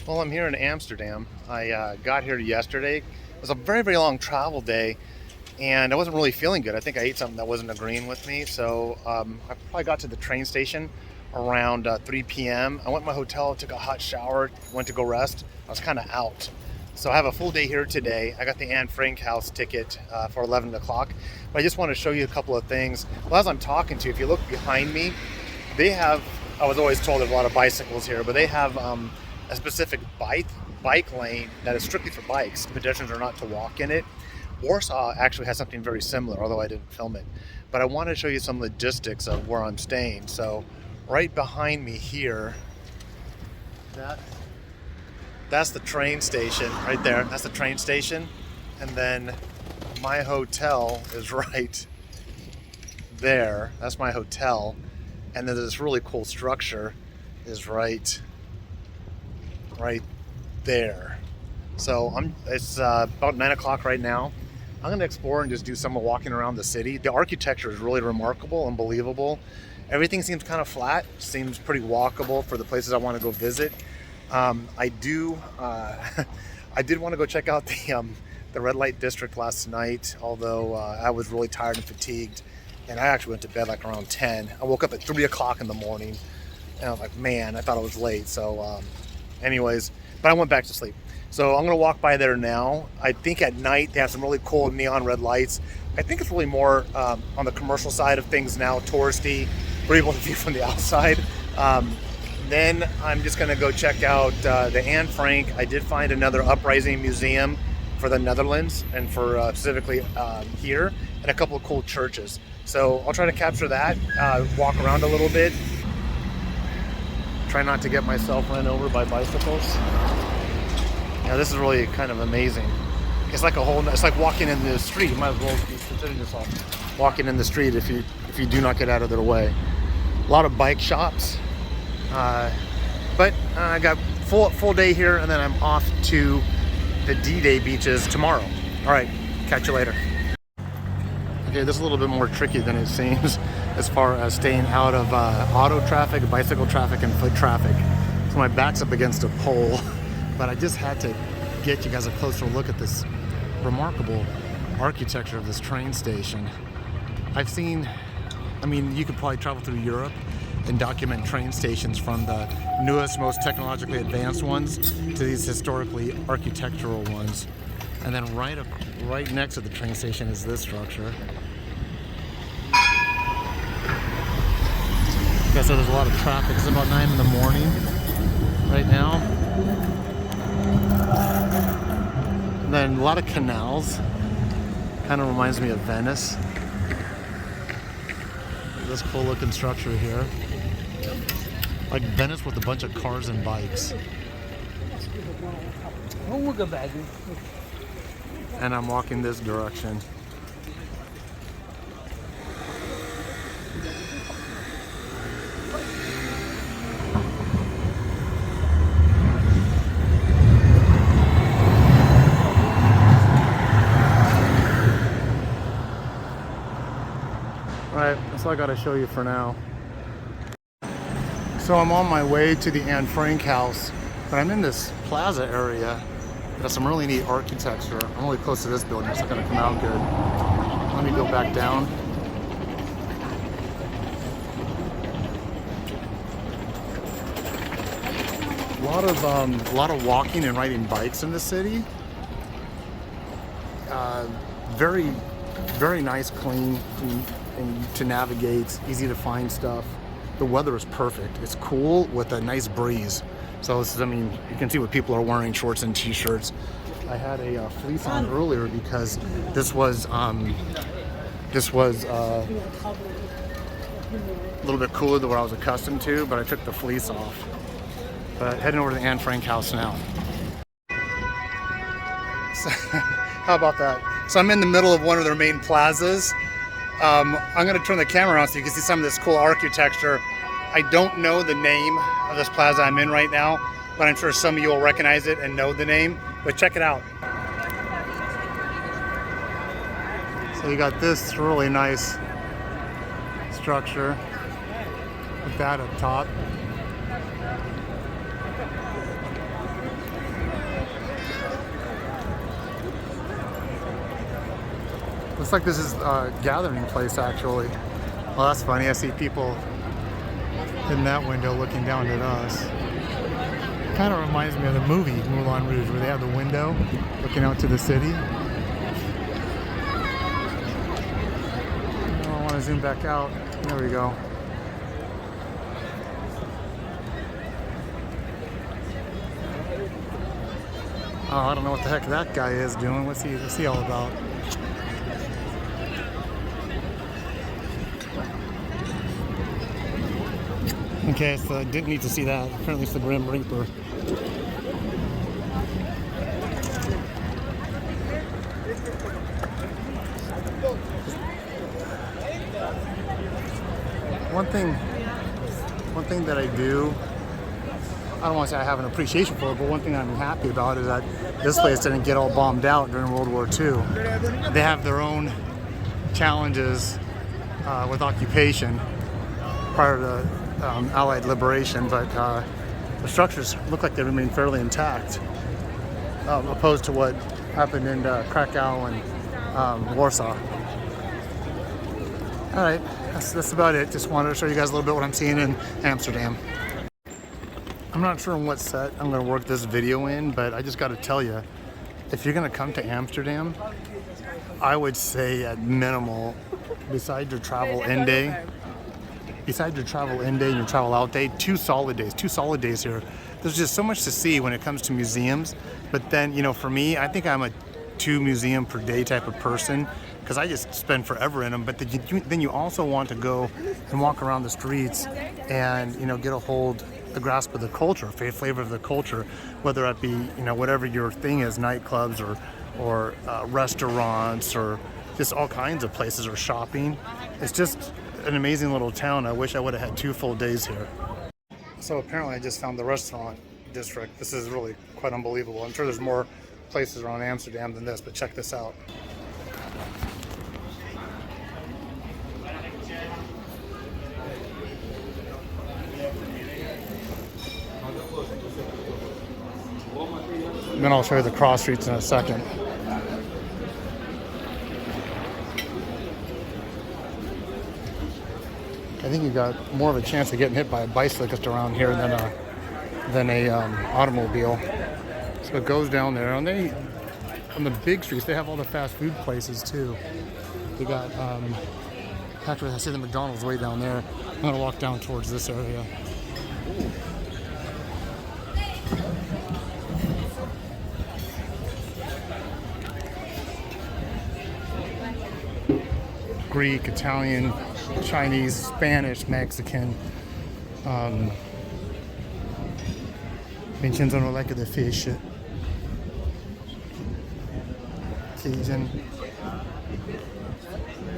Well, I'm here in Amsterdam. I got here yesterday. It was a very, very long travel day, and I wasn't really feeling good. I think I ate something that wasn't agreeing with me. So I probably got to the train station around 3 p.m. I went to my hotel, took a hot shower, went to go rest. I was kind of out. So I have a full day here today. I got the Anne Frank house ticket for 11 o'clock. But I just want to show you a couple of things. Well, as I'm talking to you, if you look behind me, they have, I was always told there's a lot of bicycles here, but they have a specific bike lane that is strictly for bikes. Pedestrians are not to walk in it. Warsaw actually has something very similar, although I didn't film it. But I want to show you some logistics of where I'm staying. So right behind me here, that's the train station right there. That's the train station. And then my hotel is right there. That's my hotel. And then this really cool structure is right there. So it's about 9 o'clock right now. I'm going to explore and just do some walking around the city. The architecture is really remarkable, unbelievable. Everything seems kind of flat, seems pretty walkable for the places I want to go visit. I did want to go check out the red light district last night, although I was really tired and fatigued, and I actually went to bed like around 10. I woke up at 3 o'clock in the morning, and I was like, man, I thought I was late. So anyways, but I went back to sleep. So I'm gonna walk by there now. I think at night they have some really cool neon red lights. I think it's really more on the commercial side of things now, touristy, for people to view from the outside. Then I'm just gonna go check out the Anne Frank. I did find another uprising museum for the Netherlands and for specifically here, and a couple of cool churches. So I'll try to capture that, walk around a little bit. Try not to get myself run over by bicycles. Yeah, this is really kind of amazing. It's like it's like walking in the street. You might as well be considering yourself walking in the street if you do not get out of their way. A lot of bike shops, but I got full day here, and then I'm off to the D-Day beaches tomorrow. All right, catch you later. Okay, this is a little bit more tricky than it seems as far as staying out of auto traffic, bicycle traffic, and foot traffic. So my back's up against a pole, but I just had to get you guys a closer look at this remarkable architecture of this train station. You could probably travel through Europe and document train stations from the newest, most technologically advanced ones to these historically architectural ones. And then right next to the train station is this structure. Okay, so there's a lot of traffic. It's about 9 in the morning right now. And then a lot of canals. Kind of reminds me of Venice. This cool looking structure here. Like Venice with a bunch of cars and bikes. And I'm walking this direction. Alright, that's all I gotta show you for now. So I'm on my way to the Anne Frank house, but I'm in this plaza area. Got some really neat architecture. I'm really close to this building. It's not gonna come out good. Let me go back down. A lot of walking and riding bikes in the city. Very, very nice, clean, and to navigate, easy to find stuff. The weather is perfect. It's cool with a nice breeze. So you can see what people are wearing, shorts and t-shirts. I had a fleece on earlier because this was a little bit cooler than what I was accustomed to, but I took the fleece off. But heading over to the Anne Frank house now. So, how about that? So I'm in the middle of one of their main plazas. I'm going to turn the camera on so you can see some of this cool architecture. I don't know the name of this plaza I'm in right now, but I'm sure some of you will recognize it and know the name. But check it out. So you got this really nice structure with that up top. Looks like this is a gathering place, actually. Well, that's funny. I see people in that window looking down at us. Kind of reminds me of the movie Moulin Rouge, where they have the window looking out to the city. Oh, I want to zoom back out. There we go. Oh, I don't know what the heck that guy is doing. What's he all about? Okay, so I didn't need to see that. Apparently it's the Grim Reaper. One thing that I do, I don't want to say I have an appreciation for it, but one thing I'm happy about is that this place didn't get all bombed out during World War II. They have their own challenges with occupation prior to Allied liberation, but the structures look like they remain fairly intact, opposed to what happened in Krakow and Warsaw. All right, that's about it. Just wanted to show you guys a little bit what I'm seeing in Amsterdam. I'm not sure in what set I'm going to work this video in, but I just got to tell you, if you're going to come to Amsterdam, I would say at minimal, besides your travel in day and your travel out day, 2 solid days here. There's just so much to see when it comes to museums. But then, you know, for me, I think I'm a 2 museum per day type of person, because I just spend forever in them. But then you also want to go and walk around the streets and, you know, get a grasp of the culture, flavor of the culture, whether it be, you know, whatever your thing is, nightclubs or restaurants or just all kinds of places, or shopping. It's just an amazing little town. I wish I would have had 2 full days here. So apparently I just found the restaurant district. This is really quite unbelievable. I'm sure there's more places around Amsterdam than this, but check this out. And then I'll show you the cross streets in a second. I think you got more of a chance of getting hit by a bicyclist around here than a automobile. So it goes down there, and on the big streets they have all the fast food places too. They got actually I see the McDonald's way down there. I'm gonna walk down towards this area. Greek, Italian, Chinese, Spanish, Mexican. Vincenzo like the fish. Cajun,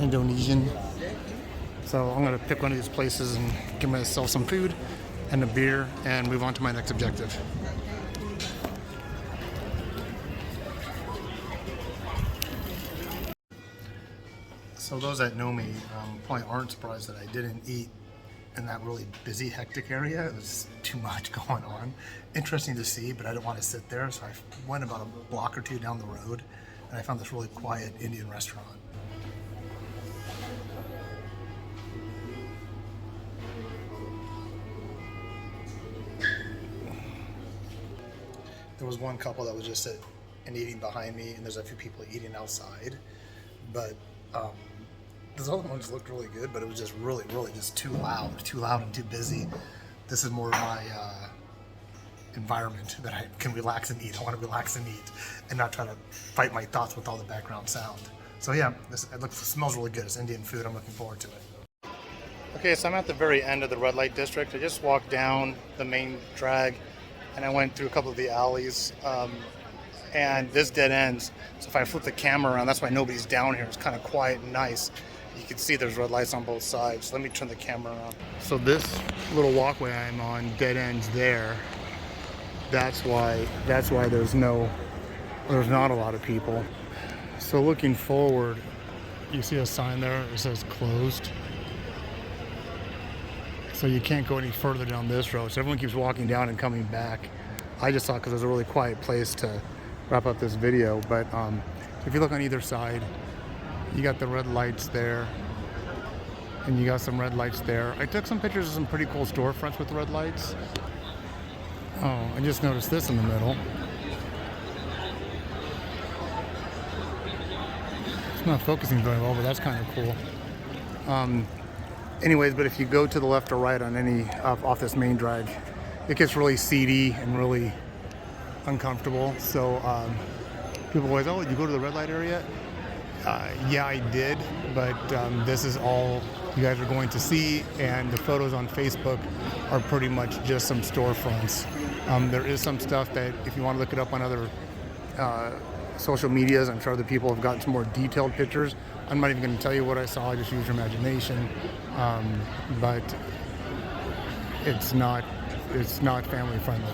Indonesian. So I'm gonna pick one of these places and get myself some food and a beer and move on to my next objective. So those that know me probably aren't surprised that I didn't eat in that really busy, hectic area. It was too much going on. Interesting to see, but I didn't want to sit there, so I went about a block or 2 down the road, and I found this really quiet Indian restaurant. There was one couple that was just sitting and eating behind me, and there's a few people eating outside, but those other ones looked really good, but it was just really just too loud and too busy. This is more of my environment that I can relax and eat. I want to relax and eat and not try to fight my thoughts with all the background sound. So yeah, it smells really good. It's Indian food. I'm looking forward to it. Okay, so I'm at the very end of the red light district. I just walked down the main drag and I went through a couple of the alleys. And this dead ends, so if I flip the camera around, that's why nobody's down here. It's kind of quiet and nice. You can see there's red lights on both sides. Let me turn the camera around. So this little walkway I'm on dead ends there. That's why there's not a lot of people. So looking forward, you see a sign there that says closed. So you can't go any further down this road. So everyone keeps walking down and coming back. I just thought because it was a really quiet place to wrap up this video, but if you look on either side, You got the red lights there, and you got some red lights there. I took some pictures of some pretty cool storefronts with red lights. Oh, I just noticed this in the middle. It's not focusing very well, but that's kind of cool. Anyways, but if you go to the left or right on any off this main drag, it gets really seedy and really uncomfortable. So people always, oh, you go to the red light area? Yeah, I did, but this is all you guys are going to see, and the photos on Facebook are pretty much just some storefronts. There is some stuff that if you want to look it up on other social medias, I'm sure other people have gotten some more detailed pictures. I'm not even going to tell you what I saw, I just use your imagination. But it's not family friendly.